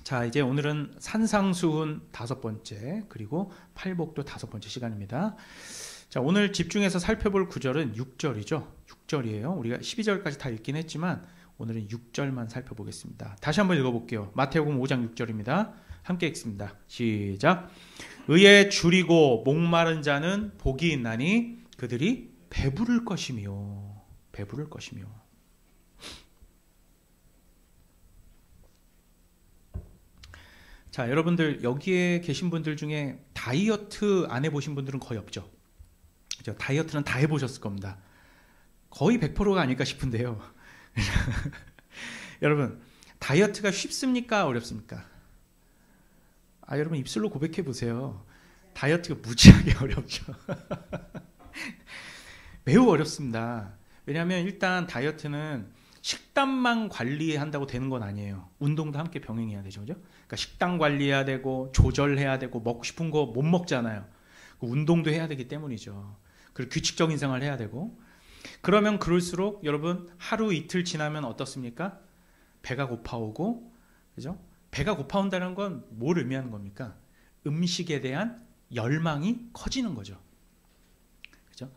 자, 이제 오늘은 산상수훈 5번째, 그리고 팔복도 5번째 시간입니다. 자, 오늘 집중해서 살펴볼 구절은 6절이죠. 6절이에요. 우리가 12절까지 다 읽긴 했지만 오늘은 6절만 살펴보겠습니다. 다시 한번 읽어볼게요. 마태복음 5장 6절입니다. 함께 읽습니다. 시작. 의에 줄이고 목마른 자는 복이 있나니 그들이 배부를 것이며. 배부를 것이며. 자, 여러분들 여기에 계신 분들 중에 다이어트 안 해보신 분들은 거의 없죠. 그죠? 다이어트는 다 해보셨을 겁니다. 거의 100%가 아닐까 싶은데요. 여러분, 다이어트가 쉽습니까? 어렵습니까? 여러분 입술로 고백해 보세요. 다이어트가 무지하게 어렵죠. 매우 어렵습니다. 왜냐하면 일단 다이어트는 식단만 관리한다고 되는 건 아니에요. 운동도 함께 병행해야 되죠. 그죠? 그러니까 식단 관리해야 되고 조절해야 되고 먹고 싶은 거 못 먹잖아요. 운동도 해야 되기 때문이죠. 그리고 규칙적인 생활을 해야 되고. 그러면 그럴수록 여러분 하루 이틀 지나면 어떻습니까? 배가 고파오고, 그죠? 배가 고파온다는 건 뭘 의미하는 겁니까? 음식에 대한 열망이 커지는 거죠. 그죠?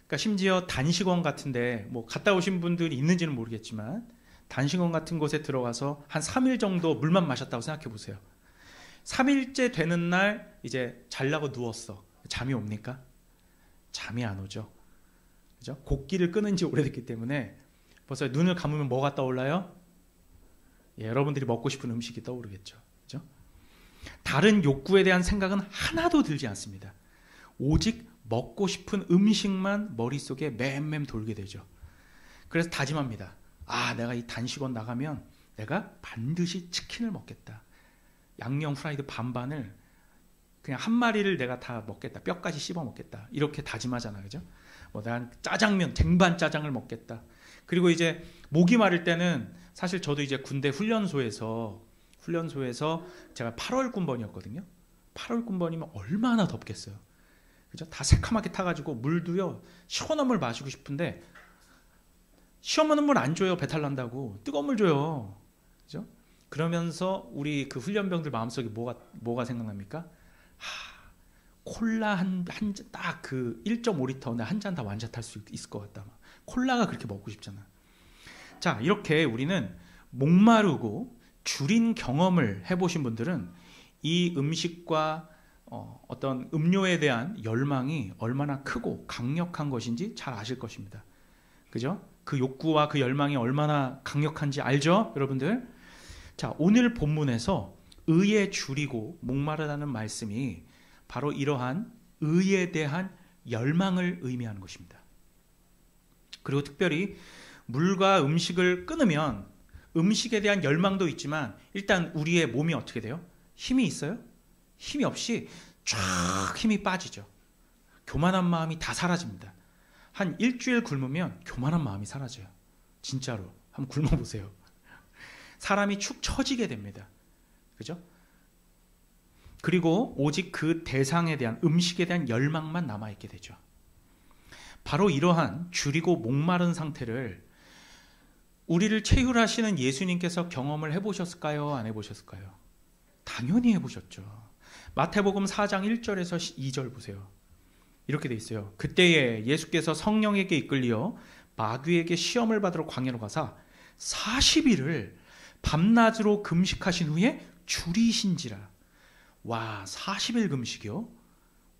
그러니까 심지어 단식원 같은데 뭐 갔다 오신 분들이 있는지는 모르겠지만 단식원 같은 곳에 들어가서 한 3일 정도 물만 마셨다고 생각해 보세요. 3일째 되는 날 이제 자려고 누웠어. 잠이 옵니까? 잠이 안 오죠. 그죠? 곡기를 끊은 지 오래됐기 때문에 벌써 눈을 감으면 뭐가 떠올라요? 여러분들이 먹고 싶은 음식이 떠오르겠죠. 그죠? 다른 욕구에 대한 생각은 하나도 들지 않습니다. 오직 먹고 싶은 음식만 머릿속에 맴맴 돌게 되죠. 그래서 다짐합니다. 내가 이 단식원 나가면 내가 반드시 치킨을 먹겠다. 양념 후라이드 반반을 그냥 한 마리를 내가 다 먹겠다. 뼈까지 씹어 먹겠다. 이렇게 다짐하잖아요. 그죠? 난 짜장면, 쟁반 짜장을 먹겠다. 그리고 이제 목이 마를 때는 사실 저도 이제 군대 훈련소에서 제가 8월 군번이었거든요. 8월 군번이면 얼마나 덥겠어요. 그죠? 다 새카맣게 타가지고 물도요 시원한 물 마시고 싶은데 시원한 물 안 줘요. 배탈 난다고. 뜨거운 물 줘요. 그죠? 그러면서 우리 그 훈련병들 마음속에 뭐가 생각납니까? 콜라 딱 그 1.5리터 한 잔 다 완샷할 수 있을 것 같다. 콜라가 그렇게 먹고 싶잖아. 자, 이렇게 우리는 목마르고 줄인 경험을 해보신 분들은 이 음식과 어떤 음료에 대한 열망이 얼마나 크고 강력한 것인지 잘 아실 것입니다. 그죠? 그 욕구와 그 열망이 얼마나 강력한지 알죠? 여러분들? 자, 오늘 본문에서 의에 줄이고 목마르다는 말씀이 바로 이러한 의에 대한 열망을 의미하는 것입니다. 그리고 특별히 물과 음식을 끊으면 음식에 대한 열망도 있지만 일단 우리의 몸이 어떻게 돼요? 힘이 있어요? 힘이 없이 쫙 힘이 빠지죠. 교만한 마음이 다 사라집니다. 한 일주일 굶으면 교만한 마음이 사라져요. 진짜로. 한번 굶어보세요. 사람이 축 처지게 됩니다. 그죠? 그리고 오직 그 대상에 대한 음식에 대한 열망만 남아있게 되죠. 바로 이러한 줄이고 목마른 상태를 우리를 체휼하시는 예수님께서 경험을 해보셨을까요? 안 해보셨을까요? 당연히 해보셨죠. 마태복음 4장 1절에서 2절 보세요. 이렇게 돼 있어요. 그때에 예수께서 성령에게 이끌려 마귀에게 시험을 받으러 광야로 가사 40일을 밤낮으로 금식하신 후에 줄이신지라. 와, 40일 금식이요?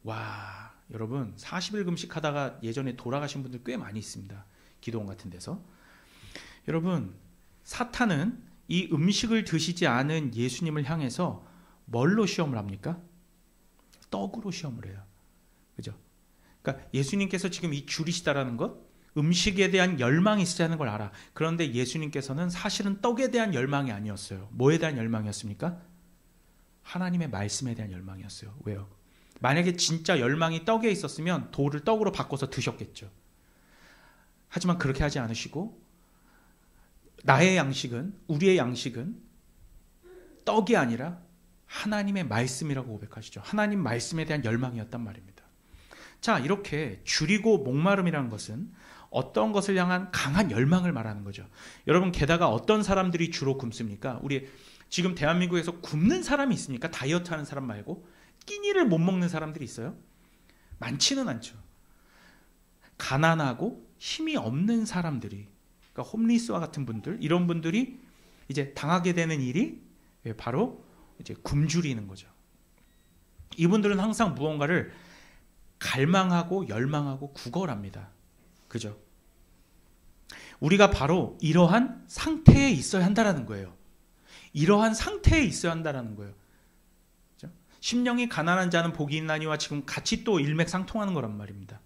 와, 여러분 40일 금식하다가 예전에 돌아가신 분들 꽤 많이 있습니다. 기도원 같은 데서. 여러분, 사탄은 이 음식을 드시지 않은 예수님을 향해서 뭘로 시험을 합니까? 떡으로 시험을 해요. 그죠? 그러니까 예수님께서 지금 이 줄이시다라는 것, 음식에 대한 열망이 있으시다는 걸 알아. 그런데 예수님께서는 사실은 떡에 대한 열망이 아니었어요. 뭐에 대한 열망이었습니까? 하나님의 말씀에 대한 열망이었어요. 왜요? 만약에 진짜 열망이 떡에 있었으면 돌을 떡으로 바꿔서 드셨겠죠. 하지만 그렇게 하지 않으시고 나의 양식은, 우리의 양식은 떡이 아니라 하나님의 말씀이라고 고백하시죠. 하나님 말씀에 대한 열망이었단 말입니다. 자, 이렇게 줄이고 목마름이라는 것은 어떤 것을 향한 강한 열망을 말하는 거죠. 여러분, 게다가 어떤 사람들이 주로 굶습니까? 우리 지금 대한민국에서 굶는 사람이 있습니까? 다이어트 하는 사람 말고. 끼니를 못 먹는 사람들이 있어요? 많지는 않죠. 가난하고 힘이 없는 사람들이, 그러니까 홈리스와 같은 분들, 이런 분들이 이제 당하게 되는 일이 바로 이제 굶주리는 거죠. 이분들은 항상 무언가를 갈망하고 열망하고 구걸합니다. 그죠? 우리가 바로 이러한 상태에 있어야 한다는 거예요. 이러한 상태에 있어야 한다는 거예요. 그죠? 심령이 가난한 자는 복이 있나니와 지금 같이 또 일맥상통하는 거란 말입니다.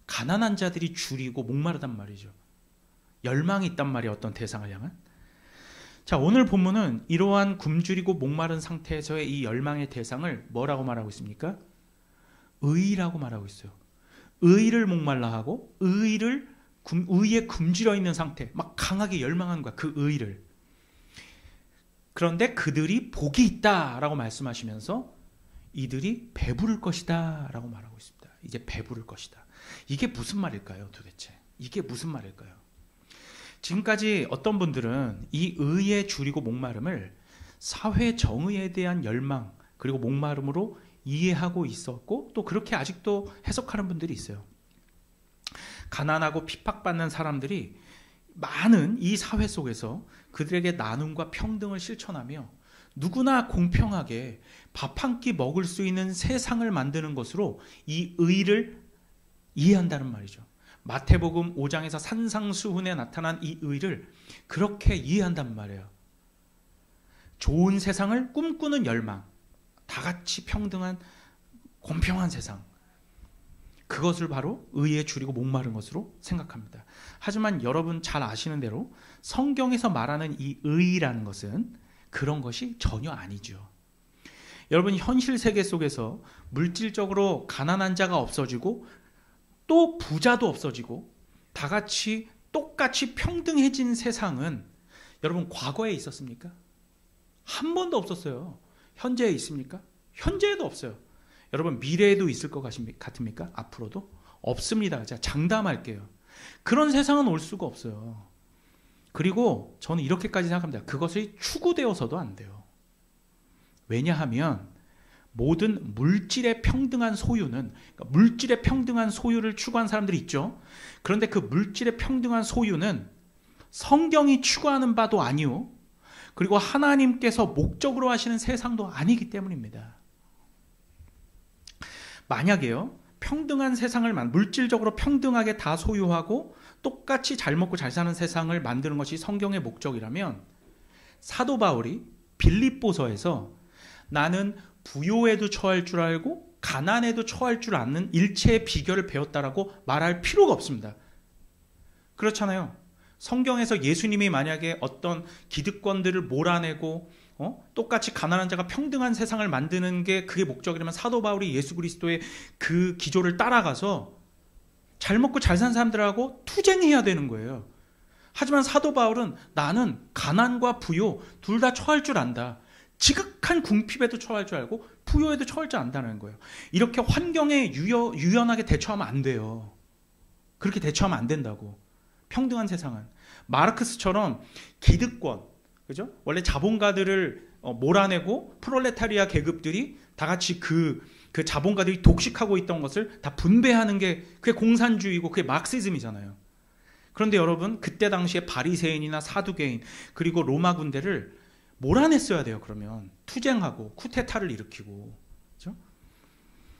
가난한 자들이 줄이고 목마르단 말이죠. 열망이 있단 말이에요. 어떤 대상을 향한. 자, 오늘 본문은 이러한 굶주리고 목마른 상태에서의 이 열망의 대상을 뭐라고 말하고 있습니까? 의라고 말하고 있어요. 의를 목말라 하고 의에 굶주려 있는 상태, 막 강하게 열망하는 거야. 그 의를. 그런데 그들이 복이 있다라고 말씀하시면서 이들이 배부를 것이다 라고 말하고 있습니다. 이제 배부를 것이다. 이게 무슨 말일까요, 도대체? 이게 무슨 말일까요? 지금까지 어떤 분들은 이 의에 줄이고 목마름을 사회 정의에 대한 열망 그리고 목마름으로 이해하고 있었고, 또 그렇게 아직도 해석하는 분들이 있어요. 가난하고 핍박받는 사람들이 많은 이 사회 속에서 그들에게 나눔과 평등을 실천하며 누구나 공평하게 밥 한 끼 먹을 수 있는 세상을 만드는 것으로 이 의를 이해한다는 말이죠. 마태복음 5장에서 산상수훈에 나타난 이 의를 그렇게 이해한단 말이에요. 좋은 세상을 꿈꾸는 열망, 다 같이 평등한 공평한 세상, 그것을 바로 의에 줄이고 목마른 것으로 생각합니다. 하지만 여러분 잘 아시는 대로 성경에서 말하는 이 의라는 것은 그런 것이 전혀 아니죠. 여러분, 현실 세계 속에서 물질적으로 가난한 자가 없어지고 또 부자도 없어지고 다 같이 똑같이 평등해진 세상은 여러분 과거에 있었습니까? 한 번도 없었어요. 현재에 있습니까? 현재에도 없어요. 여러분, 미래에도 있을 것 같습니까? 앞으로도? 없습니다. 제가 장담할게요. 그런 세상은 올 수가 없어요. 그리고 저는 이렇게까지 생각합니다. 그것이 추구되어서도 안 돼요. 왜냐하면 모든 물질의 평등한 소유는, 그러니까 물질의 평등한 소유를 추구하는 사람들이 있죠. 그런데 그 물질의 평등한 소유는 성경이 추구하는 바도 아니요, 그리고 하나님께서 목적으로 하시는 세상도 아니기 때문입니다. 만약에요, 평등한 세상을 물질적으로 평등하게 다 소유하고 똑같이 잘 먹고 잘 사는 세상을 만드는 것이 성경의 목적이라면 사도 바울이 빌립보서에서 나는 부요에도 처할 줄 알고 가난에도 처할 줄 아는 일체의 비결을 배웠다라고 말할 필요가 없습니다. 그렇잖아요. 성경에서 예수님이 만약에 어떤 기득권들을 몰아내고 똑같이 가난한 자가 평등한 세상을 만드는 게 그게 목적이라면 사도 바울이 예수 그리스도의 그 기조를 따라가서 잘 먹고 잘 산 사람들하고 투쟁해야 되는 거예요. 하지만 사도 바울은 나는 가난과 부요 둘 다 처할 줄 안다. 지극한 궁핍에도 처할 줄 알고 부요에도 처할 줄 안다는 거예요. 이렇게 환경에 유연하게 대처하면 안 돼요. 그렇게 대처하면 안 된다고. 평등한 세상은 마르크스처럼 기득권, 그죠? 원래 자본가들을 몰아내고 프롤레타리아 계급들이 다 같이 그 자본가들이 독식하고 있던 것을 다 분배하는 게 그게 공산주의고 그게 마르크시즘이잖아요. 그런데 여러분, 그때 당시에 바리새인이나 사두개인 그리고 로마 군대를 몰아냈어야 돼요. 그러면 투쟁하고 쿠데타를 일으키고, 그렇죠?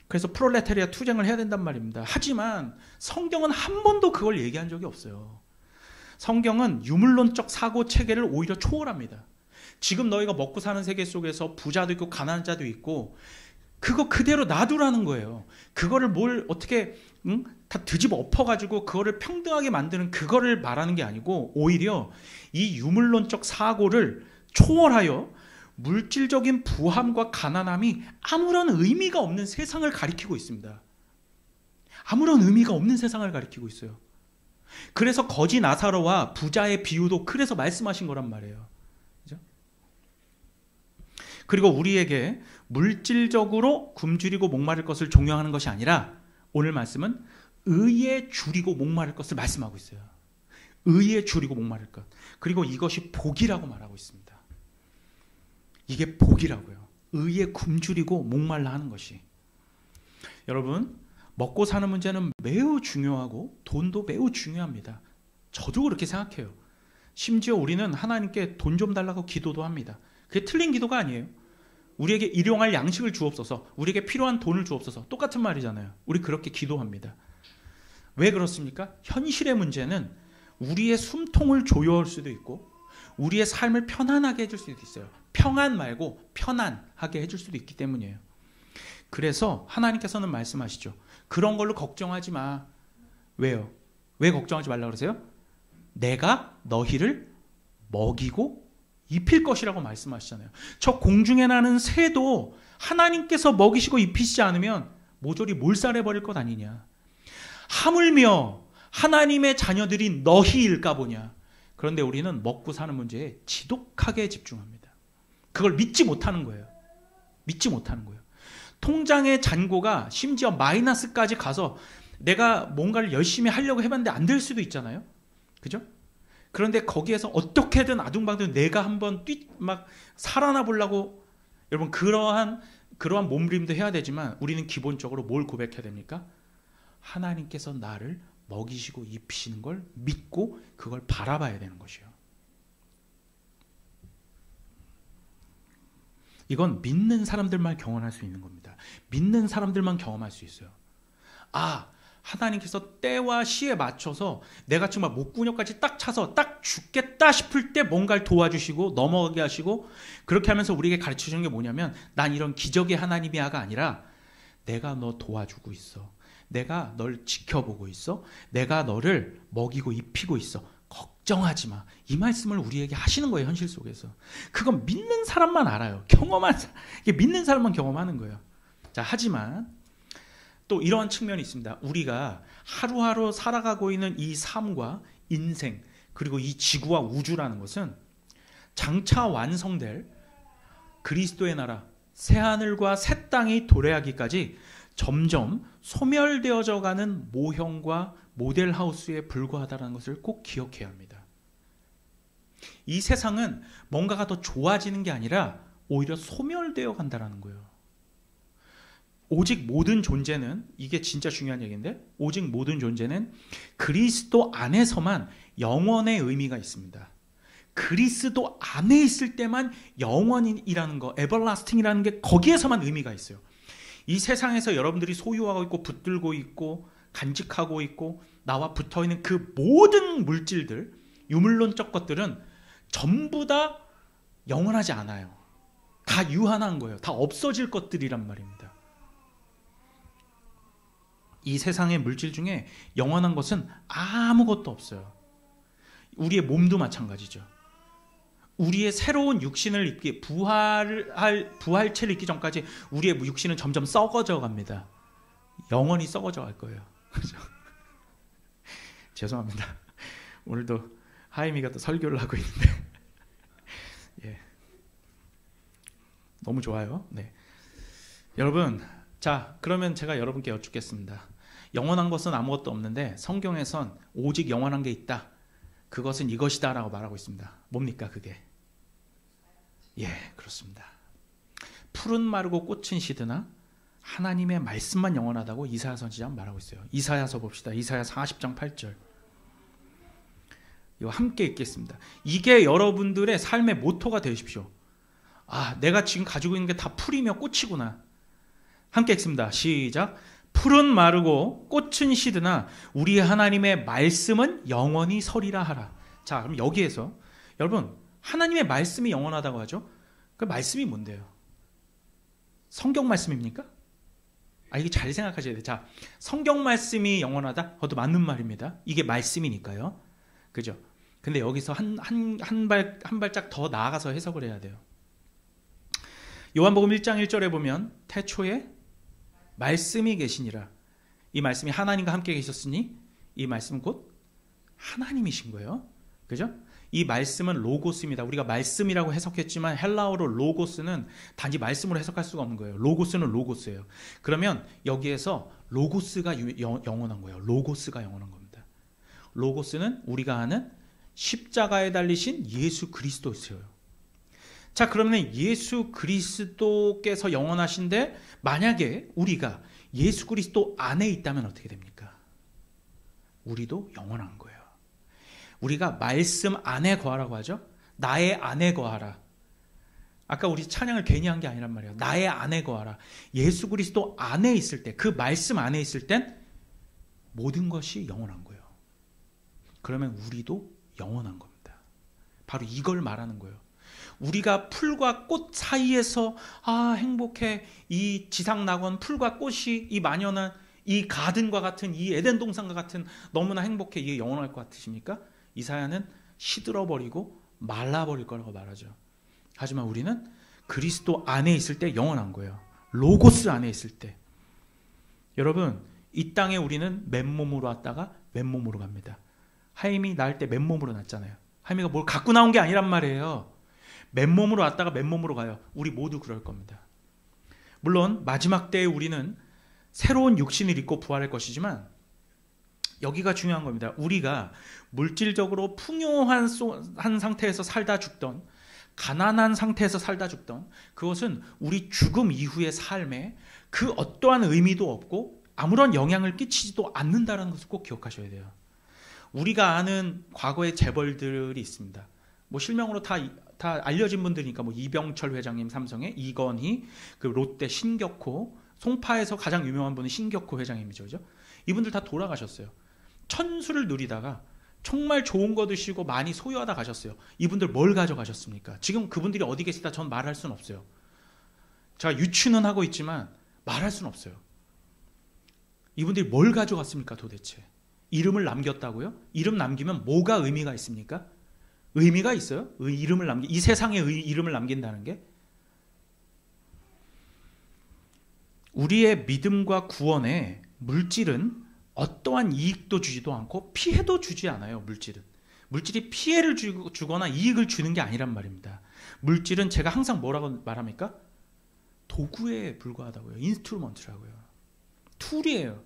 그래서 프롤레타리아 투쟁을 해야 된단 말입니다. 하지만 성경은 한 번도 그걸 얘기한 적이 없어요. 성경은 유물론적 사고 체계를 오히려 초월합니다. 지금 너희가 먹고 사는 세계 속에서 부자도 있고 가난한 자도 있고 그거 그대로 놔두라는 거예요. 그거를 뭘 어떻게 다 뒤집어 엎어가지고 그거를 평등하게 만드는 그거를 말하는 게 아니고 오히려 이 유물론적 사고를 초월하여 물질적인 부함과 가난함이 아무런 의미가 없는 세상을 가리키고 있습니다. 아무런 의미가 없는 세상을 가리키고 있어요. 그래서 거지 나사로와 부자의 비유도 그래서 말씀하신 거란 말이에요. 그죠? 그리고 우리에게 물질적으로 굶주리고 목마를 것을 종용하는 것이 아니라 오늘 말씀은 의에 줄이고 목마를 것을 말씀하고 있어요. 의에 줄이고 목마를 것. 그리고 이것이 복이라고 말하고 있습니다. 이게 복이라고요. 의에 굶주리고 목말라 하는 것이. 여러분, 먹고 사는 문제는 매우 중요하고 돈도 매우 중요합니다. 저도 그렇게 생각해요. 심지어 우리는 하나님께 돈 좀 달라고 기도도 합니다. 그게 틀린 기도가 아니에요. 우리에게 일용할 양식을 주옵소서, 우리에게 필요한 돈을 주옵소서, 똑같은 말이잖아요. 우리 그렇게 기도합니다. 왜 그렇습니까? 현실의 문제는 우리의 숨통을 조여올 수도 있고 우리의 삶을 편안하게 해줄 수도 있어요. 평안 말고 편안하게 해줄 수도 있기 때문이에요. 그래서 하나님께서는 말씀하시죠. 그런 걸로 걱정하지 마. 왜요? 왜 걱정하지 말라 그러세요? 내가 너희를 먹이고 입힐 것이라고 말씀하시잖아요. 저 공중에 나는 새도 하나님께서 먹이시고 입히시지 않으면 모조리 몰살해버릴 것 아니냐. 하물며 하나님의 자녀들이 너희일까 보냐. 그런데 우리는 먹고 사는 문제에 지독하게 집중합니다. 그걸 믿지 못하는 거예요. 믿지 못하는 거예요. 통장의 잔고가 심지어 마이너스까지 가서 내가 뭔가를 열심히 하려고 해봤는데 안 될 수도 있잖아요. 그죠? 그런데 거기에서 어떻게든 아둥바둥 내가 한번 막 살아나 보려고, 여러분 그러한 몸부림도 해야 되지만 우리는 기본적으로 뭘 고백해야 됩니까? 하나님께서 나를 먹이시고 입히시는 걸 믿고 그걸 바라봐야 되는 것이요. 이건 믿는 사람들만 경험할 수 있는 겁니다. 믿는 사람들만 경험할 수 있어요. 아, 하나님께서 때와 시에 맞춰서 내가 정말 목구멍까지 딱 차서 딱 죽겠다 싶을 때 뭔가를 도와주시고 넘어가게 하시고, 그렇게 하면서 우리에게 가르쳐주는 게 뭐냐면, 난 이런 기적의 하나님이야가 아니라 내가 너 도와주고 있어. 내가 널 지켜보고 있어. 내가 너를 먹이고 입히고 있어. 걱정하지 마. 이 말씀을 우리에게 하시는 거예요, 현실 속에서. 그건 믿는 사람만 알아요. 이게 믿는 사람만 경험하는 거예요. 자, 하지만 또 이러한 측면이 있습니다. 우리가 하루하루 살아가고 있는 이 삶과 인생, 그리고 이 지구와 우주라는 것은 장차 완성될 그리스도의 나라, 새하늘과 새 땅이 도래하기까지 점점 소멸되어져 가는 모형과 모델하우스에 불과하다는 것을 꼭 기억해야 합니다. 이 세상은 뭔가가 더 좋아지는 게 아니라 오히려 소멸되어 간다는 거예요. 오직 모든 존재는, 이게 진짜 중요한 얘기인데, 오직 모든 존재는 그리스도 안에서만 영원의 의미가 있습니다. 그리스도 안에 있을 때만 영원이라는 거, 에버라스팅이라는 게 거기에서만 의미가 있어요. 이 세상에서 여러분들이 소유하고 있고 붙들고 있고 간직하고 있고 나와 붙어있는 그 모든 물질들, 유물론적 것들은 전부 다 영원하지 않아요. 다 유한한 거예요. 다 없어질 것들이란 말입니다. 이 세상의 물질 중에 영원한 것은 아무것도 없어요. 우리의 몸도 마찬가지죠. 우리의 새로운 육신을 입기, 부활체를 입기 전까지 우리의 육신은 점점 썩어져 갑니다. 영원히 썩어져 갈 거예요. 그렇죠? 죄송합니다. 오늘도 하임이가 또 설교를 하고 있는데 예. 너무 좋아요. 네. 여러분, 자, 그러면 제가 여러분께 여쭙겠습니다. 영원한 것은 아무것도 없는데 성경에선 오직 영원한 게 있다. 그것은 이것이다 라고 말하고 있습니다. 뭡니까 그게? 예, 그렇습니다. 푸른 마르고 꽃은 시드나 하나님의 말씀만 영원하다고 이사야 선지자는 말하고 있어요. 이사야서 봅시다. 이사야 40장 8절. 이거 함께 읽겠습니다. 이게 여러분들의 삶의 모토가 되십시오. 아, 내가 지금 가지고 있는 게 다 풀이며 꽃이구나. 함께 읽습니다. 시작. 풀은 마르고 꽃은 시드나 우리 하나님의 말씀은 영원히 서리라 하라. 자, 그럼 여기에서 여러분, 하나님의 말씀이 영원하다고 하죠. 그 말씀이 뭔데요? 성경 말씀입니까? 아, 이게 잘 생각하셔야 돼요. 자, 성경 말씀이 영원하다? 그것도 맞는 말입니다. 이게 말씀이니까요. 그죠? 근데 여기서 한 발짝 더 나아가서 해석을 해야 돼요. 요한복음 1장 1절에 보면 태초에 말씀이 계시니라. 이 말씀이 하나님과 함께 계셨으니 이 말씀은 곧 하나님이신 거예요. 그죠? 이 말씀은 로고스입니다. 우리가 말씀이라고 해석했지만 헬라어로 로고스는 단지 말씀으로 해석할 수가 없는 거예요. 로고스는 로고스예요. 그러면 여기에서 로고스가 영원한 거예요. 로고스가 영원한 겁니다. 로고스는 우리가 아는 십자가에 달리신 예수 그리스도였어요. 자, 그러면 예수 그리스도께서 영원하신데 만약에 우리가 예수 그리스도 안에 있다면 어떻게 됩니까? 우리도 영원한 거예요. 우리가 말씀 안에 거하라고 하죠. 나의 안에 거하라. 아까 우리 찬양을 괜히 한 게 아니란 말이에요. 나의 안에 거하라. 예수 그리스도 안에 있을 때, 그 말씀 안에 있을 땐 모든 것이 영원한 거예요. 그러면 우리도 영원한 겁니다. 바로 이걸 말하는 거예요. 우리가 풀과 꽃 사이에서 행복해, 이 지상낙원 풀과 꽃이 이 만연한 이 가든과 같은 이 에덴 동산과 같은 너무나 행복해, 이게 영원할 것 같으십니까? 이사야는 시들어버리고 말라버릴 거라고 말하죠. 하지만 우리는 그리스도 안에 있을 때 영원한 거예요. 로고스 안에 있을 때. 여러분, 이 땅에 우리는 맨몸으로 왔다가 맨몸으로 갑니다. 하임이 낳을 때 맨몸으로 났잖아요. 하임이가 뭘 갖고 나온 게 아니란 말이에요. 맨몸으로 왔다가 맨몸으로 가요. 우리 모두 그럴 겁니다. 물론 마지막 때에 우리는 새로운 육신을 입고 부활할 것이지만 여기가 중요한 겁니다. 우리가 물질적으로 풍요한 상태에서 살다 죽던, 가난한 상태에서 살다 죽던, 그것은 우리 죽음 이후의 삶에 그 어떠한 의미도 없고 아무런 영향을 끼치지도 않는다는 것을 꼭 기억하셔야 돼요. 우리가 아는 과거의 재벌들이 있습니다. 뭐 실명으로 다 알려진 분들이니까 뭐 이병철 회장님 삼성의, 이건희, 그 롯데 신격호, 송파에서 가장 유명한 분은 신격호 회장님이죠. 그죠? 이분들 다 돌아가셨어요. 천수를 누리다가 정말 좋은 거 드시고 많이 소유하다 가셨어요. 이분들 뭘 가져가셨습니까? 지금 그분들이 어디 계시다 전 말할 수는 없어요. 제가 유추는 하고 있지만 말할 수는 없어요. 이분들이 뭘 가져갔습니까 도대체? 이름을 남겼다고요? 이름 남기면 뭐가 의미가 있습니까? 의미가 있어요? 이름을 이 세상에 이름을 남긴다는 게? 우리의 믿음과 구원에 물질은 어떠한 이익도 주지도 않고 피해도 주지 않아요. 물질이 피해를 주거나 이익을 주는 게 아니란 말입니다. 물질은 제가 항상 뭐라고 말합니까? 도구에 불과하다고요. 인스트루먼트라고요. 툴이에요.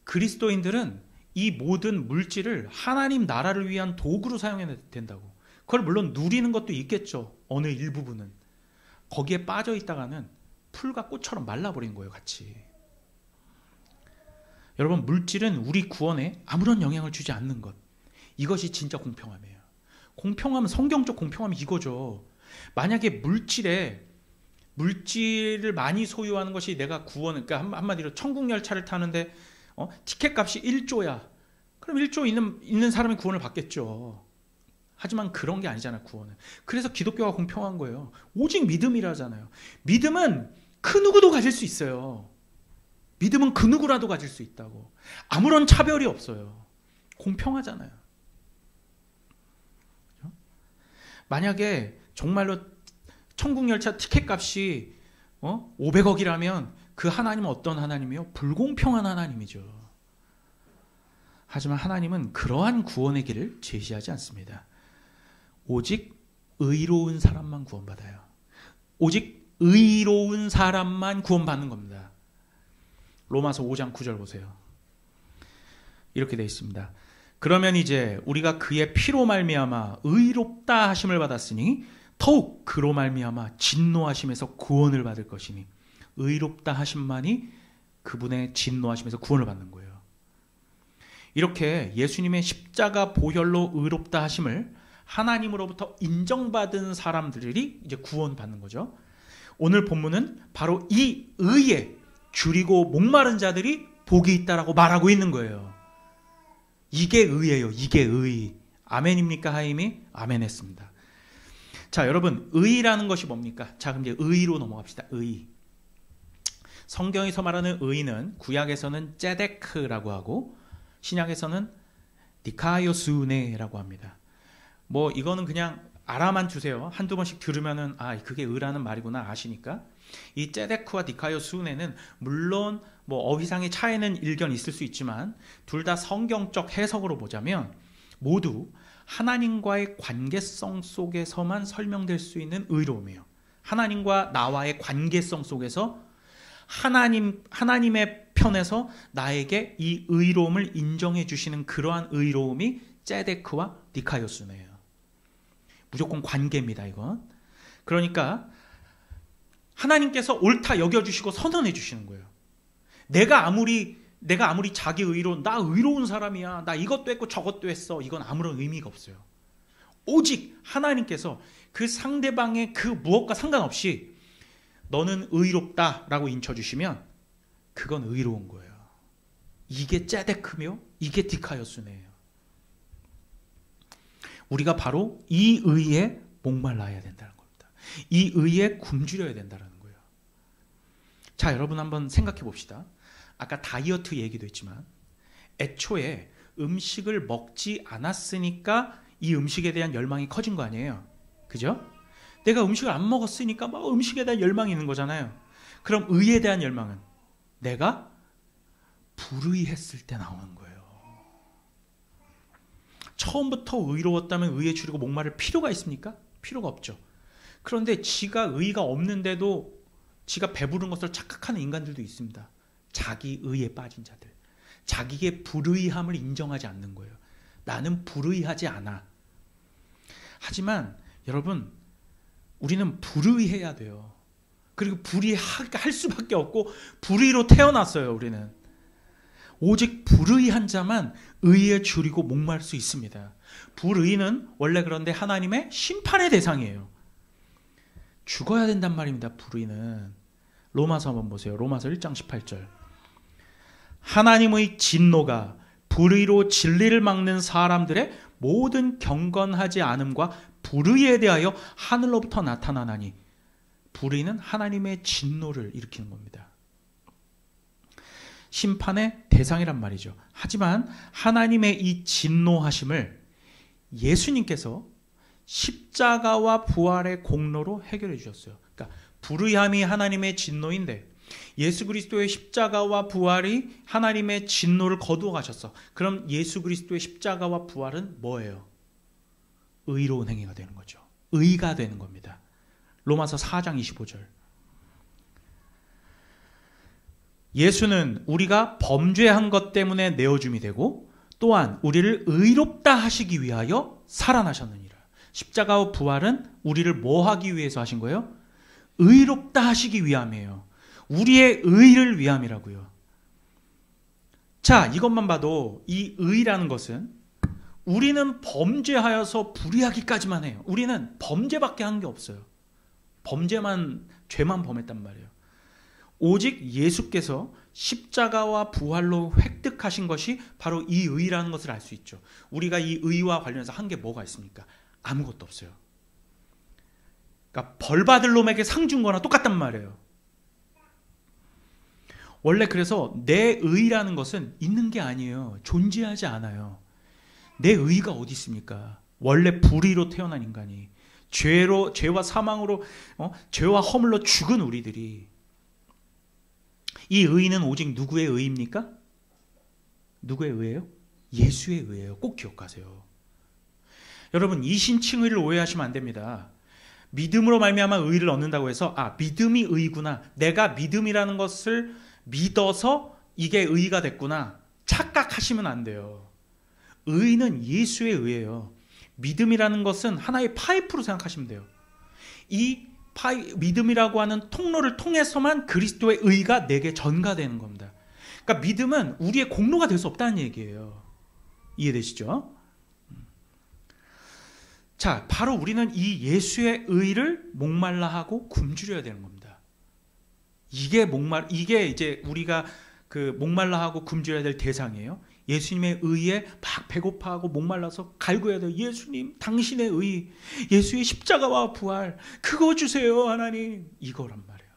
그리스도인들은 이 모든 물질을 하나님 나라를 위한 도구로 사용해야 된다고. 그걸 물론 누리는 것도 있겠죠. 어느 일부분은. 거기에 빠져 있다가는 풀과 꽃처럼 말라버린 거예요. 같이. 여러분, 물질은 우리 구원에 아무런 영향을 주지 않는 것. 이것이 진짜 공평함이에요. 공평함은, 성경적 공평함이 이거죠. 만약에 물질을 많이 소유하는 것이 내가 구원, 그러니까 한마디로 천국 열차를 타는데 티켓 값이 1조야. 그럼 1조 있는 사람이 구원을 받겠죠. 하지만 그런 게 아니잖아요, 구원은. 그래서 기독교가 공평한 거예요. 오직 믿음이라잖아요. 믿음은 그 누구도 가질 수 있어요. 믿음은 그 누구라도 가질 수 있다고. 아무런 차별이 없어요. 공평하잖아요. 만약에 정말로 천국열차 티켓 값이 500억이라면 그 하나님은 어떤 하나님이요? 불공평한 하나님이죠. 하지만 하나님은 그러한 구원의 길을 제시하지 않습니다. 오직 의로운 사람만 구원받아요. 오직 의로운 사람만 구원받는 겁니다. 로마서 5장 9절 보세요. 이렇게 되어 있습니다. 그러면 이제 우리가 그의 피로 말미암아 의롭다 하심을 받았으니 더욱 그로 말미암아 진노하심에서 구원을 받을 것이니, 의롭다 하심만이 그분의 진노하심에서 구원을 받는 거예요. 이렇게 예수님의 십자가 보혈로 의롭다 하심을 하나님으로부터 인정받은 사람들이 이제 구원받는 거죠. 오늘 본문은 바로 이 의에 줄이고 목마른 자들이 복이 있다라고 말하고 있는 거예요. 이게 의예요. 이게 의. 아멘입니까, 하임이? 아멘 했습니다. 자, 여러분, 의라는 것이 뭡니까? 자, 그럼 이제 의로 넘어갑시다. 의. 성경에서 말하는 의는 구약에서는 ጼ데크라고 하고 신약에서는 디카요스네라고 합니다. 뭐 이거는 그냥 알아만 주세요. 한두 번씩 들으면은 그게 의라는 말이구나 아시니까. 이 ጼ데크와 디카요스네는 물론 뭐 어휘상의 차이는 일견 있을 수 있지만 둘 다 성경적 해석으로 보자면 모두 하나님과의 관계성 속에서만 설명될 수 있는 의로움이에요. 하나님과 나와의 관계성 속에서 하나님의 편에서 나에게 이 의로움을 인정해 주시는 그러한 의로움이 ጼ데크와 디카요스네예요. 무조건 관계입니다, 이건. 그러니까 하나님께서 옳다 여겨주시고 선언해 주시는 거예요. 내가 아무리 자기 의로 나 의로운 사람이야, 나 이것도 했고 저것도 했어, 이건 아무런 의미가 없어요. 오직 하나님께서 그 상대방의 그 무엇과 상관없이 너는 의롭다라고 인쳐주시면 그건 의로운 거예요. 이게 째데크며 이게 디카요스네요. 우리가 바로 이 의에 목말라야 된다는 겁니다. 이 의에 굶주려야 된다는 거예요. 자, 여러분 한번 생각해 봅시다. 아까 다이어트 얘기도 했지만 애초에 음식을 먹지 않았으니까 이 음식에 대한 열망이 커진 거 아니에요? 그죠? 내가 음식을 안 먹었으니까 막 음식에 대한 열망이 있는 거잖아요. 그럼 의에 대한 열망은 내가 불의했을 때 나오는 거예요. 처음부터 의로웠다면 의에 줄이고 목마를 필요가 있습니까? 필요가 없죠. 그런데 지가 의가 없는데도 지가 배부른 것을 착각하는 인간들도 있습니다. 자기 의에 빠진 자들. 자기의 불의함을 인정하지 않는 거예요. 나는 불의하지 않아. 하지만 여러분, 우리는 불의해야 돼요. 그리고 불의할 수밖에 없고 불의로 태어났어요. 우리는 오직 불의한 자만 의에 줄이고 목마를 수 있습니다. 불의는 원래 그런데 하나님의 심판의 대상이에요. 죽어야 된단 말입니다. 불의는. 로마서 한번 보세요. 로마서 1장 18절. 하나님의 진노가 불의로 진리를 막는 사람들의 모든 경건하지 않음과 불의에 대하여 하늘로부터 나타나나니. 불의는 하나님의 진노를 일으키는 겁니다. 심판의 대상이란 말이죠. 하지만 하나님의 이 진노하심을 예수님께서 십자가와 부활의 공로로 해결해 주셨어요. 그러니까 불의함이 하나님의 진노인데 예수 그리스도의 십자가와 부활이 하나님의 진노를 거두어 가셨어. 그럼 예수 그리스도의 십자가와 부활은 뭐예요? 의로운 행위가 되는 거죠. 의가 되는 겁니다. 로마서 4장 25절. 예수는 우리가 범죄한 것 때문에 내어줌이 되고 또한 우리를 의롭다 하시기 위하여 살아나셨느니라. 십자가와 부활은 우리를 뭐 하기 위해서 하신 거예요? 의롭다 하시기 위함이에요. 우리의 의를 위함이라고요. 자, 이것만 봐도 이 의라는 것은 우리는 범죄하여서 불의하기까지만 해요. 우리는 범죄밖에 한 게 없어요. 죄만 범했단 말이에요. 오직 예수께서 십자가와 부활로 획득하신 것이 바로 이 의라는 것을 알 수 있죠. 우리가 이 의와 관련해서 한 게 뭐가 있습니까? 아무것도 없어요. 그러니까 벌 받을 놈에게 상 준 거나 똑같단 말이에요. 원래 그래서 내 의라는 것은 있는 게 아니에요. 존재하지 않아요. 내 의가 어디 있습니까? 원래 불의로 태어난 인간이 죄와 사망으로 죄와 허물로 죽은 우리들이 이 의는 오직 누구의 의입니까? 누구의 의예요? 예수의 의예요. 꼭 기억하세요. 여러분, 이신칭의를 오해하시면 안 됩니다. 믿음으로 말미암아 의를 얻는다고 해서 믿음이 의구나, 내가 믿음이라는 것을 믿어서 이게 의가 됐구나 착각하시면 안 돼요. 의는 예수의 의예요. 믿음이라는 것은 하나의 파이프로 생각하시면 돼요. 이 믿음이라고 하는 통로를 통해서만 그리스도의 의가 내게 전가되는 겁니다. 그러니까 믿음은 우리의 공로가 될 수 없다는 얘기예요. 이해되시죠? 자, 바로 우리는 이 예수의 의를 목말라 하고 굶주려야 되는 겁니다. 이게 이제 우리가 그 목말라 하고 굶주려야 될 대상이에요. 예수님의 의에 막 배고파하고 목말라서 갈구해야 돼요. 예수님, 당신의 의, 예수의 십자가와 부활, 그거 주세요, 하나님. 이거란 말이에요.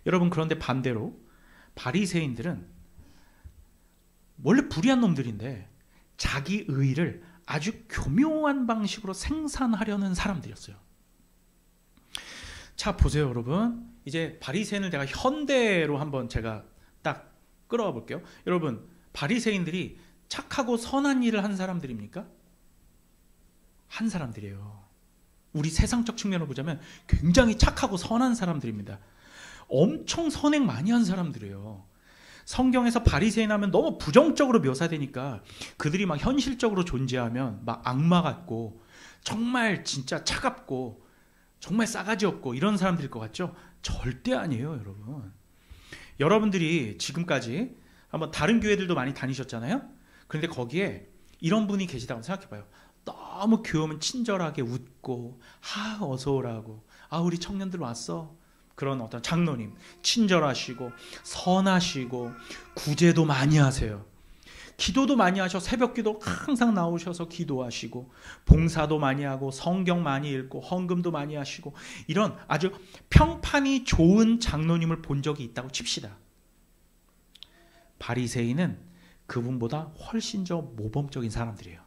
여러분, 그런데 반대로 바리새인들은 원래 불의한 놈들인데 자기 의를 아주 교묘한 방식으로 생산하려는 사람들이었어요. 자, 보세요, 여러분. 이제 바리새인을 내가 현대로 한번 제가 딱 끌어와 볼게요. 여러분, 바리새인들이 착하고 선한 일을 한 사람들입니까? 한 사람들이에요. 우리 세상적 측면으로 보자면 굉장히 착하고 선한 사람들입니다. 엄청 선행 많이 한 사람들이에요. 성경에서 바리새인 하면 너무 부정적으로 묘사되니까 그들이 막 현실적으로 존재하면 막 악마 같고 정말 진짜 차갑고 정말 싸가지 없고 이런 사람들일 것 같죠? 절대 아니에요, 여러분. 여러분들이 지금까지 한번 다른 교회들도 많이 다니셨잖아요? 그런데 거기에 이런 분이 계시다고 생각해봐요. 너무 교회 오면 친절하게 웃고 어서 오라고, 우리 청년들 왔어. 그런 어떤 장로님 친절하시고 선하시고 구제도 많이 하세요. 기도도 많이 하셔. 새벽기도 항상 나오셔서 기도하시고 봉사도 많이 하고 성경 많이 읽고 헌금도 많이 하시고 이런 아주 평판이 좋은 장로님을 본 적이 있다고 칩시다. 바리새인은 그분보다 훨씬 더 모범적인 사람들이에요.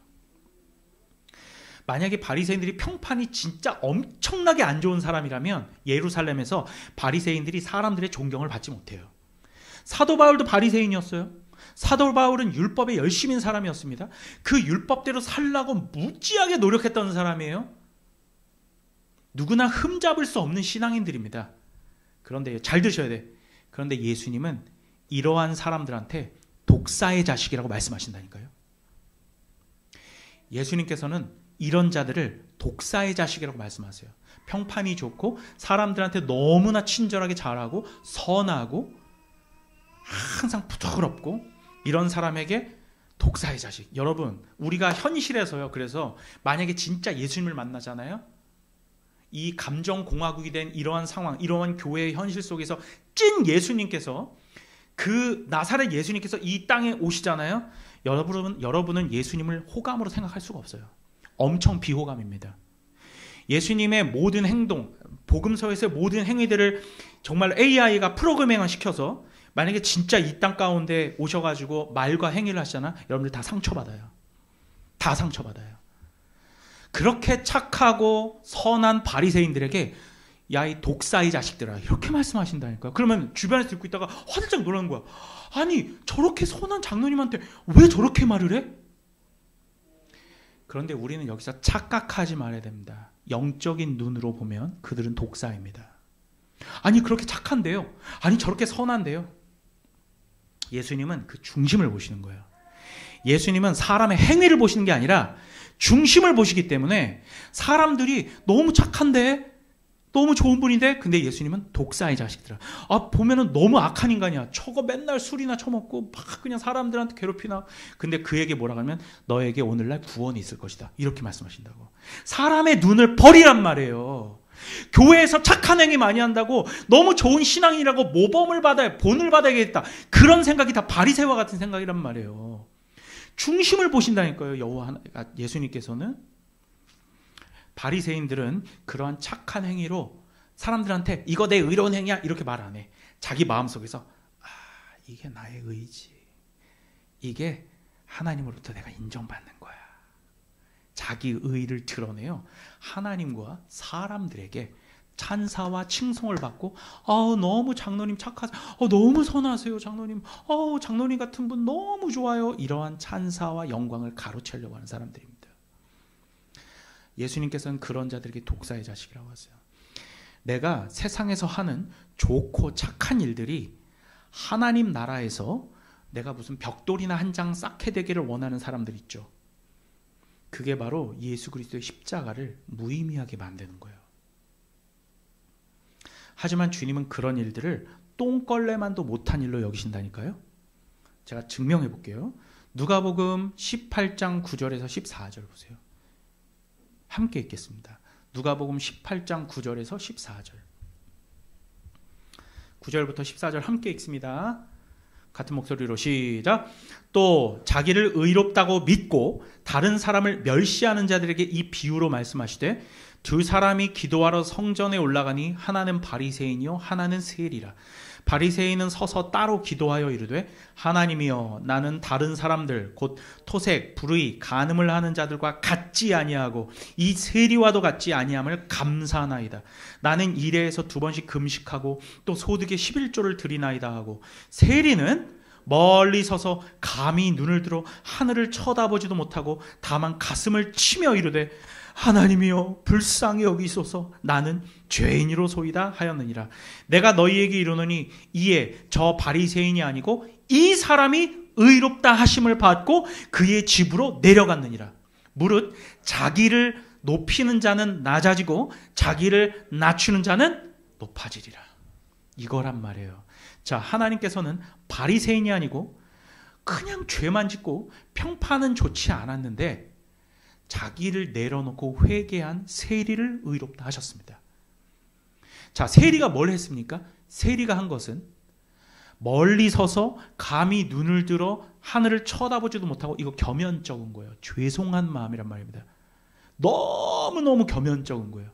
만약에 바리새인들이 평판이 진짜 엄청나게 안 좋은 사람이라면 예루살렘에서 바리새인들이 사람들의 존경을 받지 못해요. 사도 바울도 바리새인이었어요. 사도 바울은 율법에 열심인 사람이었습니다. 그 율법대로 살라고 무지하게 노력했던 사람이에요. 누구나 흠잡을 수 없는 신앙인들입니다. 그런데 잘 드셔야 돼. 그런데 예수님은 이러한 사람들한테 독사의 자식이라고 말씀하신다니까요. 예수님께서는 이런 자들을 독사의 자식이라고 말씀하세요. 평판이 좋고 사람들한테 너무나 친절하게 잘하고 선하고 항상 부드럽고 이런 사람에게 독사의 자식. 여러분, 우리가 현실에서요, 그래서 만약에 진짜 예수님을 만나잖아요, 이 감정공화국이 된 이러한 상황, 이러한 교회의 현실 속에서 찐 예수님께서, 그 나사렛 예수님께서 이 땅에 오시잖아요. 여러분은 예수님을 호감으로 생각할 수가 없어요. 엄청 비호감입니다. 예수님의 모든 행동, 복음서에서의 모든 행위들을 정말 AI가 프로그래밍을 시켜서 만약에 진짜 이 땅 가운데 오셔가지고 말과 행위를 하시잖아. 여러분들 다 상처받아요. 다 상처받아요. 그렇게 착하고 선한 바리새인들에게 야, 이 독사의 자식들아, 이렇게 말씀하신다니까요. 그러면 주변에서 듣고 있다가 화들짝 놀라는 거야. 아니, 저렇게 선한 장로님한테 왜 저렇게 말을 해? 그런데 우리는 여기서 착각하지 말아야 됩니다. 영적인 눈으로 보면 그들은 독사입니다. 아니, 그렇게 착한데요. 아니, 저렇게 선한데요. 예수님은 그 중심을 보시는 거예요. 예수님은 사람의 행위를 보시는 게 아니라 중심을 보시기 때문에 사람들이 너무 착한데, 너무 좋은 분인데, 근데 예수님은 독사의 자식들아. 보면은 너무 악한 인간이야. 저거 맨날 술이나 처먹고 막 그냥 사람들한테 괴롭히나. 근데 그에게 뭐라 하면 너에게 오늘날 구원이 있을 것이다. 이렇게 말씀하신다고. 사람의 눈을 버리란 말이에요. 교회에서 착한 행위 많이 한다고 너무 좋은 신앙이라고 모범을 받아야, 본을 받아야겠다. 그런 생각이 다 바리새와 같은 생각이란 말이에요. 중심을 보신다니까요. 예수님께서는. 바리새인들은 그러한 착한 행위로 사람들한테 이거 내 의로운 행위야 이렇게 말 안 해. 자기 마음속에서 이게 나의 의지, 이게 하나님으로부터 내가 인정받는 거야. 자기 의를 드러내요. 하나님과 사람들에게 찬사와 칭송을 받고 너무 장로님 착하세요. 너무 선하세요 장로님. 장로님 같은 분 너무 좋아요. 이러한 찬사와 영광을 가로채려고 하는 사람들입니다. 예수님께서는 그런 자들에게 독사의 자식이라고 하세요. 내가 세상에서 하는 좋고 착한 일들이 하나님 나라에서 내가 무슨 벽돌이나 한 장 쌓게 되기를 원하는 사람들 있죠. 그게 바로 예수 그리스도의 십자가를 무의미하게 만드는 거예요. 하지만 주님은 그런 일들을 똥걸레만도 못한 일로 여기신다니까요. 제가 증명해 볼게요. 누가복음 18장 9절에서 14절 보세요. 함께 읽겠습니다. 누가복음 18장 9절에서 14절. 9절부터 14절 함께 읽습니다. 같은 목소리로 시작. 또 자기를 의롭다고 믿고 다른 사람을 멸시하는 자들에게 이 비유로 말씀하시되 두 사람이 기도하러 성전에 올라가니 하나는 바리새인이요 하나는 세리라. 바리새인은 서서 따로 기도하여 이르되 하나님이여 나는 다른 사람들 곧 토색, 불의, 간음을 하는 자들과 같지 아니하고 이 세리와도 같지 아니함을 감사하나이다. 나는 일회에서 2번씩 금식하고 또 소득의 11조를 드리나이다 하고 세리는 멀리 서서 감히 눈을 들어 하늘을 쳐다보지도 못하고 다만 가슴을 치며 이르되 하나님이여 불쌍히 여기소서 나는 죄인이로소이다 하였느니라. 내가 너희에게 이르노니 이에 저 바리새인이 아니고 이 사람이 의롭다 하심을 받고 그의 집으로 내려갔느니라. 무릇 자기를 높이는 자는 낮아지고 자기를 낮추는 자는 높아지리라. 이거란 말이에요. 자, 하나님께서는 바리새인이 아니고 그냥 죄만 짓고 평판은 좋지 않았는데 자기를 내려놓고 회개한 세리를 의롭다 하셨습니다. 자, 세리가 뭘 했습니까? 세리가 한 것은 멀리 서서 감히 눈을 들어 하늘을 쳐다보지도 못하고, 이거 겸연쩍은 거예요. 죄송한 마음이란 말입니다. 너무너무 겸연쩍은 거예요.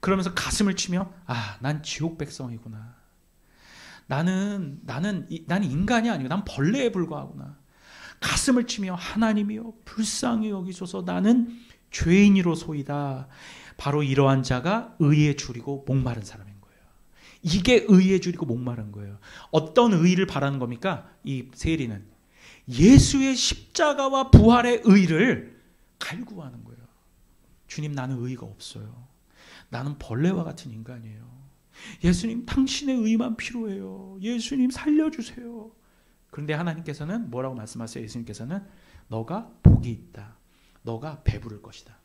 그러면서 가슴을 치며 난 지옥 백성이구나. 나는 인간이 아니고 난 벌레에 불과하구나. 가슴을 치며 하나님이여 불쌍히 여기소서, 나는 죄인이로소이다. 바로 이러한 자가 의에 줄이고 목마른 사람인 거예요. 이게 의에 줄이고 목마른 거예요. 어떤 의를 바라는 겁니까? 이 세리는 예수의 십자가와 부활의 의를 갈구하는 거예요. 주님, 나는 의가 없어요. 나는 벌레와 같은 인간이에요. 예수님, 당신의 의만 필요해요. 예수님, 살려주세요. 그런데 하나님께서는 뭐라고 말씀하세요? 예수님께서는 너가 복이 있다. 너가 배부를 것이다.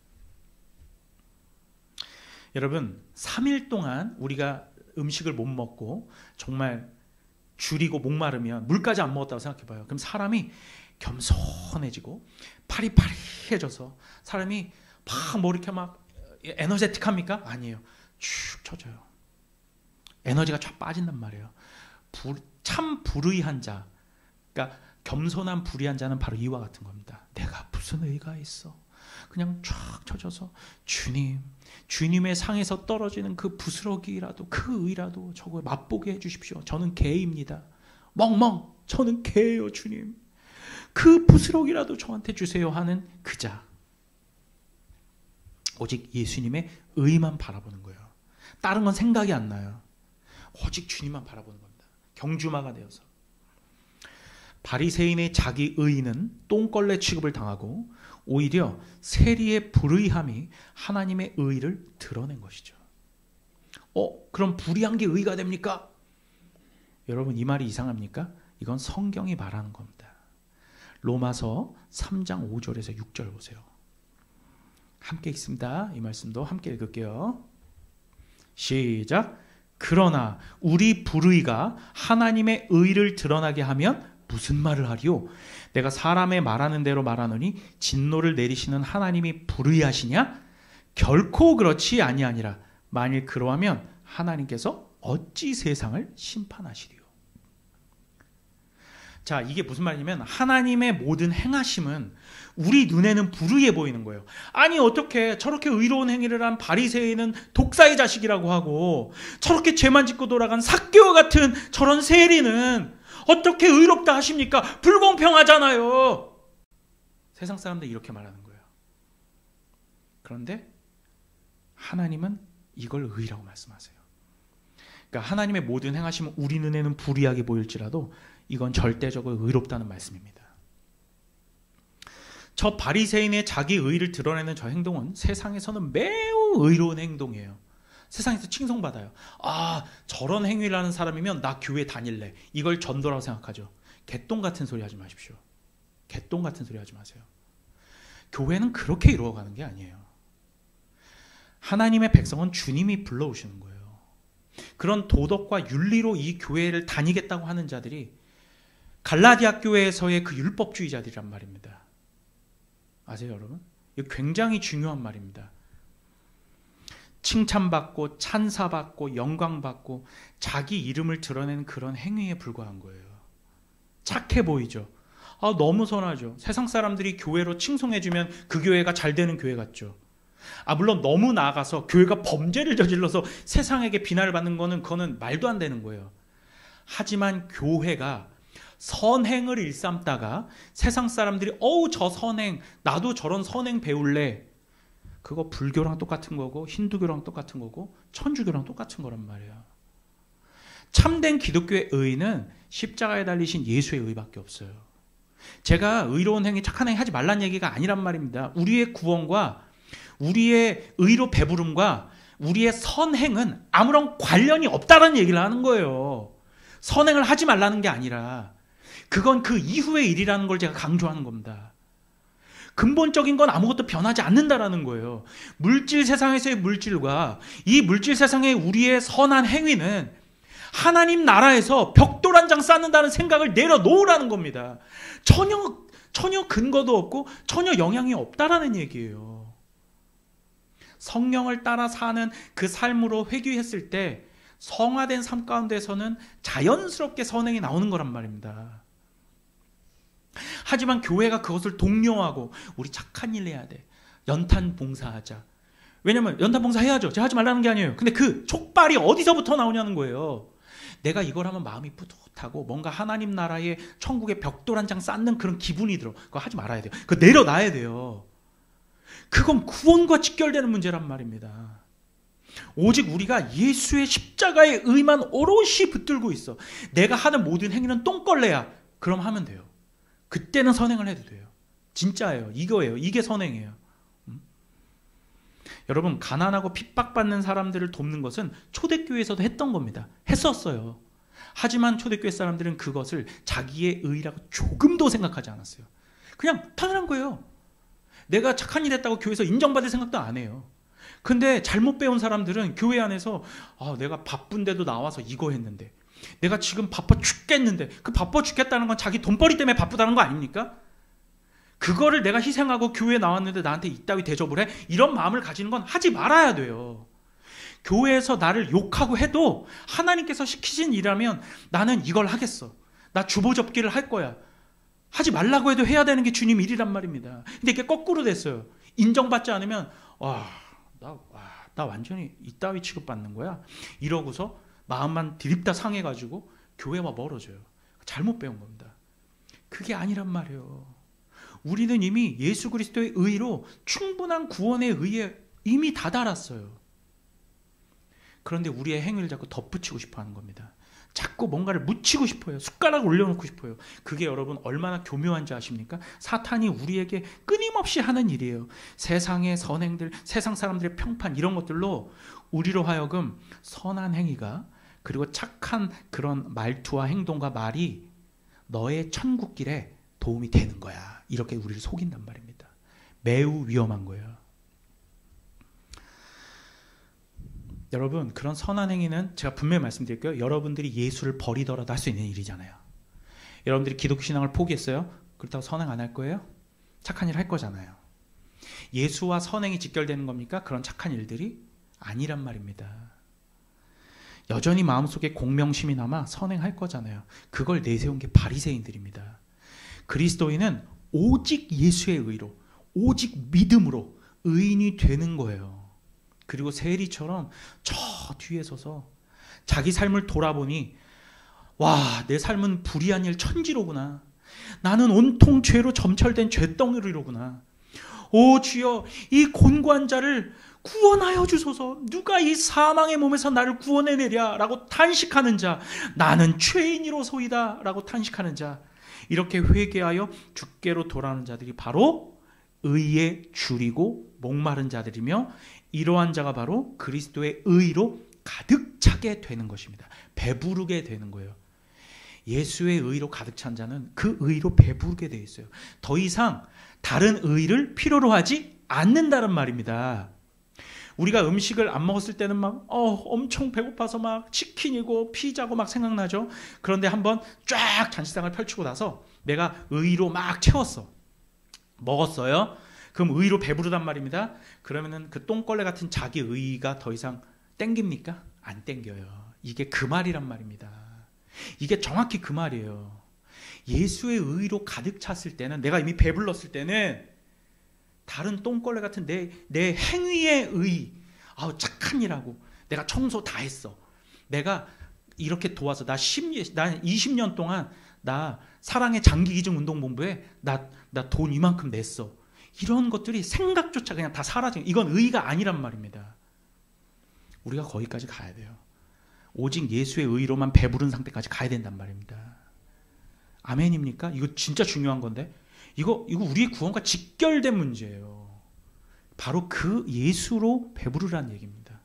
여러분, 3일 동안 우리가 음식을 못 먹고 정말 줄이고 목마르면, 물까지 안 먹었다고 생각해봐요. 그럼 사람이 겸손해지고 파리파리해져서 사람이 뭐 이렇게 막 에너제틱합니까? 아니에요. 축 처져요. 에너지가 쫙 빠진단 말이에요. 참 불의한 자, 그러니까 겸손한 불의한 자는 바로 이와 같은 겁니다. 내가 무슨 의가 있어. 그냥 쫙 쳐져서 주님의 상에서 떨어지는 그 부스러기라도, 그 의라도 저거 맛보게 해주십시오. 저는 개입니다. 멍멍, 저는 개예요, 주님. 그 부스러기라도 저한테 주세요 하는 그 자. 오직 예수님의 의만 바라보는 거예요. 다른 건 생각이 안 나요. 오직 주님만 바라보는 겁니다. 경주마가 되어서. 바리새인의 자기 의는 똥걸레 취급을 당하고 오히려 세리의 불의함이 하나님의 의를 드러낸 것이죠. 그럼 불의한 게 의가 됩니까? 여러분, 이 말이 이상합니까? 이건 성경이 말하는 겁니다. 로마서 3장 5절에서 6절 보세요. 함께 읽습니다. 이 말씀도 함께 읽을게요. 시작. 그러나 우리 불의가 하나님의 의를 드러나게 하면 무슨 말을 하리요? 내가 사람의 말하는 대로 말하노니 진노를 내리시는 하나님이 불의하시냐? 결코 그렇지 아니하니라. 만일 그러하면 하나님께서 어찌 세상을 심판하시리요? 자, 이게 무슨 말이냐면 하나님의 모든 행하심은 우리 눈에는 불의해 보이는 거예요. 아니, 어떻게 저렇게 의로운 행위를 한 바리새인은 독사의 자식이라고 하고, 저렇게 죄만 짓고 돌아간 삭개와 같은 저런 세리는 어떻게 의롭다 하십니까? 불공평하잖아요. 세상 사람들이 이렇게 말하는 거예요. 그런데 하나님은 이걸 의라고 말씀하세요. 그러니까 하나님의 모든 행하심은 우리 눈에는 불의하게 보일지라도 이건 절대적으로 의롭다는 말씀입니다. 저 바리새인의 자기 의를 드러내는 저 행동은 세상에서는 매우 의로운 행동이에요. 세상에서 칭송받아요. 저런 행위를 하는 사람이면 나 교회 다닐래. 이걸 전도라고 생각하죠. 개똥 같은 소리 하지 마십시오. 개똥 같은 소리 하지 마세요. 교회는 그렇게 이루어가는 게 아니에요. 하나님의 백성은 주님이 불러오시는 거예요. 그런 도덕과 윤리로 이 교회를 다니겠다고 하는 자들이 갈라디아 교회에서의 그 율법주의자들이란 말입니다. 아세요, 여러분? 이거 굉장히 중요한 말입니다. 칭찬받고 찬사받고 영광받고 자기 이름을 드러내는 그런 행위에 불과한 거예요. 착해 보이죠? 너무 선하죠. 세상 사람들이 교회로 칭송해주면 그 교회가 잘 되는 교회 같죠. 물론 너무 나아가서 교회가 범죄를 저질러서 세상에게 비난을 받는 거는 그거는 말도 안 되는 거예요. 하지만 교회가 선행을 일삼다가 세상 사람들이 저 선행, 나도 저런 선행 배울래. 그거 불교랑 똑같은 거고 힌두교랑 똑같은 거고 천주교랑 똑같은 거란 말이에요. 참된 기독교의 의는 십자가에 달리신 예수의 의밖에 없어요. 제가 의로운 행위, 착한 행위 하지 말란 얘기가 아니란 말입니다. 우리의 구원과 우리의 의로 배부름과 우리의 선행은 아무런 관련이 없다는 얘기를 하는 거예요. 선행을 하지 말라는 게 아니라 그건 그 이후의 일이라는 걸 제가 강조하는 겁니다. 근본적인 건 아무것도 변하지 않는다라는 거예요. 물질 세상에서의 물질과 이 물질 세상의 우리의 선한 행위는 하나님 나라에서 벽돌 한 장 쌓는다는 생각을 내려놓으라는 겁니다. 전혀 근거도 없고 전혀 영향이 없다라는 얘기예요. 성령을 따라 사는 그 삶으로 회귀했을 때 성화된 삶 가운데서는 자연스럽게 선행이 나오는 거란 말입니다. 하지만 교회가 그것을 독려하고 우리 착한 일 해야 돼. 연탄 봉사하자. 왜냐면 연탄 봉사 해야죠. 제가 하지 말라는 게 아니에요. 근데 그 촉발이 어디서부터 나오냐는 거예요. 내가 이걸 하면 마음이 뿌듯하고 뭔가 하나님 나라의 천국의 벽돌 한 장 쌓는 그런 기분이 들어. 그거 하지 말아야 돼요. 그거 내려놔야 돼요. 그건 구원과 직결되는 문제란 말입니다. 오직 우리가 예수의 십자가의 의만 오롯이 붙들고 있어. 내가 하는 모든 행위는 똥걸레야. 그럼 하면 돼요. 그때는 선행을 해도 돼요. 진짜예요. 이거예요. 이게 선행이에요. 여러분, 가난하고 핍박받는 사람들을 돕는 것은 초대교회에서도 했던 겁니다. 했었어요. 하지만 초대교회 사람들은 그것을 자기의 의라고 조금도 생각하지 않았어요. 그냥 당연한 거예요. 내가 착한 일 했다고 교회에서 인정받을 생각도 안 해요. 근데 잘못 배운 사람들은 교회 안에서 내가 바쁜데도 나와서 이거 했는데, 내가 지금 바빠 죽겠는데, 그 바빠 죽겠다는 건 자기 돈벌이 때문에 바쁘다는 거 아닙니까? 그거를 내가 희생하고 교회에 나왔는데 나한테 이따위 대접을 해? 이런 마음을 가지는 건 하지 말아야 돼요. 교회에서 나를 욕하고 해도 하나님께서 시키신 일이라면 나는 이걸 하겠어. 나 주보 접기를 할 거야. 하지 말라고 해도 해야 되는 게 주님 일이란 말입니다. 근데 이게 거꾸로 됐어요. 인정받지 않으면 나 완전히 이따위 취급받는 거야. 이러고서 마음만 드립다 상해가지고 교회와 멀어져요. 잘못 배운 겁니다. 그게 아니란 말이에요. 우리는 이미 예수 그리스도의 의로 충분한 구원의 의에 이미 다다랐어요. 그런데 우리의 행위를 자꾸 덧붙이고 싶어 하는 겁니다. 자꾸 뭔가를 묻히고 싶어요. 숟가락을 올려놓고 싶어요. 그게 여러분 얼마나 교묘한지 아십니까? 사탄이 우리에게 끊임없이 하는 일이에요. 세상의 선행들, 세상 사람들의 평판 이런 것들로 우리로 하여금 선한 행위가, 그리고 착한 그런 말투와 행동과 말이 너의 천국길에 도움이 되는 거야. 이렇게 우리를 속인단 말입니다. 매우 위험한 거예요. 여러분, 그런 선한 행위는 제가 분명히 말씀드릴게요. 여러분들이 예수를 버리더라도 할 수 있는 일이잖아요. 여러분들이 기독교 신앙을 포기했어요? 그렇다고 선행 안 할 거예요? 착한 일 할 거잖아요. 예수와 선행이 직결되는 겁니까? 그런 착한 일들이? 아니란 말입니다. 여전히 마음속에 공명심이 남아 선행할 거잖아요. 그걸 내세운 게 바리새인들입니다. 그리스도인은 오직 예수의 의로, 오직 믿음으로 의인이 되는 거예요. 그리고 세리처럼 저 뒤에 서서 자기 삶을 돌아보니 내 삶은 불의한 일 천지로구나. 나는 온통 죄로 점철된 죄덩이로구나. 오 주여, 이 곤고한 자를 구원하여 주소서. 누가 이 사망의 몸에서 나를 구원해내랴 라고 탄식하는 자, 나는 죄인이로소이다 라고 탄식하는 자, 이렇게 회개하여 주께로 돌아오는 자들이 바로 의에 줄이고 목마른 자들이며, 이러한 자가 바로 그리스도의 의로 가득 차게 되는 것입니다. 배부르게 되는 거예요. 예수의 의로 가득 찬 자는 그 의로 배부르게 되어 있어요. 더 이상 다른 의를 필요로 하지 않는다는 말입니다. 우리가 음식을 안 먹었을 때는 막 엄청 배고파서 막 치킨이고 피자고 막 생각나죠. 그런데 한번 쫙 잔치상을 펼치고 나서 내가 의로 막 채웠어. 먹었어요. 그럼 의로 배부르단 말입니다. 그러면은 그 똥걸레 같은 자기 의가 더 이상 땡깁니까? 안 땡겨요. 이게 그 말이란 말입니다. 이게 정확히 그 말이에요. 예수의 의로 가득 찼을 때는, 내가 이미 배불렀을 때는 다른 똥걸레 같은 내 행위의 의, 착한 일하고 내가 청소 다 했어. 내가 이렇게 도와서 난 20년 동안 나 사랑의 장기기증운동본부에 나 돈 이만큼 냈어. 이런 것들이 생각조차 그냥 다 사라지는, 이건 의가 아니란 말입니다. 우리가 거기까지 가야 돼요. 오직 예수의 의로만 배부른 상태까지 가야 된단 말입니다. 아멘입니까? 이거 진짜 중요한 건데, 이거 우리의 구원과 직결된 문제예요. 바로 그 예수로 배부르라는 얘기입니다.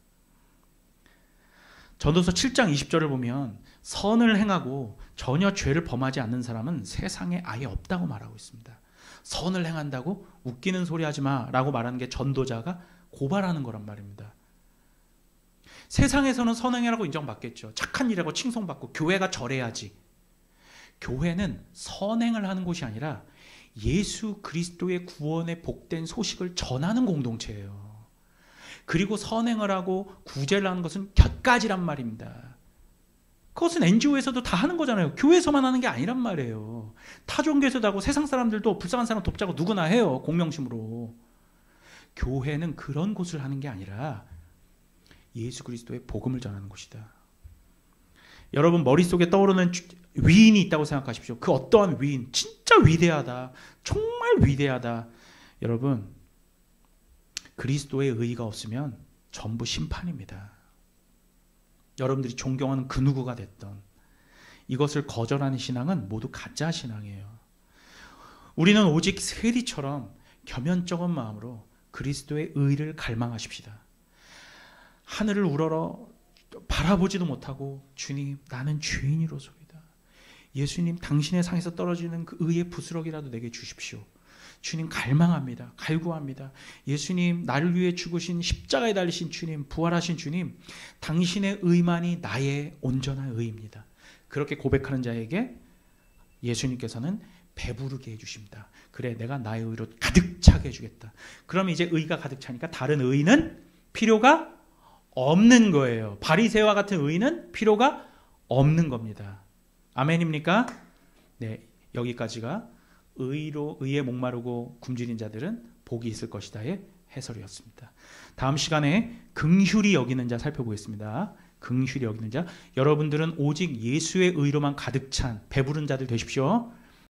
전도서 7장 20절을 보면 선을 행하고 전혀 죄를 범하지 않는 사람은 세상에 아예 없다고 말하고 있습니다. 선을 행한다고? 웃기는 소리 하지 마 라고 말하는 게 전도자가 고발하는 거란 말입니다. 세상에서는 선행이라고 인정받겠죠. 착한 일이라고 칭송받고 교회가 절해야지. 교회는 선행을 하는 곳이 아니라 예수 그리스도의 구원의 복된 소식을 전하는 공동체예요. 그리고 선행을 하고 구제를 하는 것은 곁가지란 말입니다. 그것은 NGO에서도 다 하는 거잖아요. 교회에서만 하는 게 아니란 말이에요. 타종교에서도 하고 세상 사람들도 불쌍한 사람 돕자고 누구나 해요. 공명심으로. 교회는 그런 곳을 하는 게 아니라 예수 그리스도의 복음을 전하는 곳이다. 여러분 머릿속에 떠오르는 위인이 있다고 생각하십시오. 그 어떠한 위인, 진짜 위대하다. 정말 위대하다. 여러분 그리스도의 의의가 없으면 전부 심판입니다. 여러분들이 존경하는 그 누구가 됐던 이것을 거절하는 신앙은 모두 가짜 신앙이에요. 우리는 오직 세리처럼 겸연쩍은 마음으로 그리스도의 의를 갈망하십시다. 하늘을 우러러 바라보지도 못하고 주님 나는 죄인이로소이다. 예수님 당신의 상에서 떨어지는 그 의의 부스러기라도 내게 주십시오. 주님 갈망합니다. 갈구합니다. 예수님 나를 위해 죽으신 십자가에 달리신 주님, 부활하신 주님, 당신의 의만이 나의 온전한 의입니다. 그렇게 고백하는 자에게 예수님께서는 배부르게 해주십니다. 그래 내가 나의 의로 가득 차게 해주겠다. 그럼 이제 의가 가득 차니까 다른 의는 필요가 없는 거예요. 바리새와 같은 의는 필요가 없는 겁니다. 아멘입니까? 네, 여기까지가 의에 목마르고 굶주린 자들은 복이 있을 것이다의 해설이었습니다. 다음 시간에 긍휼히 여기는 자 살펴보겠습니다. 긍휼히 여기는 자. 여러분들은 오직 예수의 의로만 가득 찬 배부른 자들 되십시오.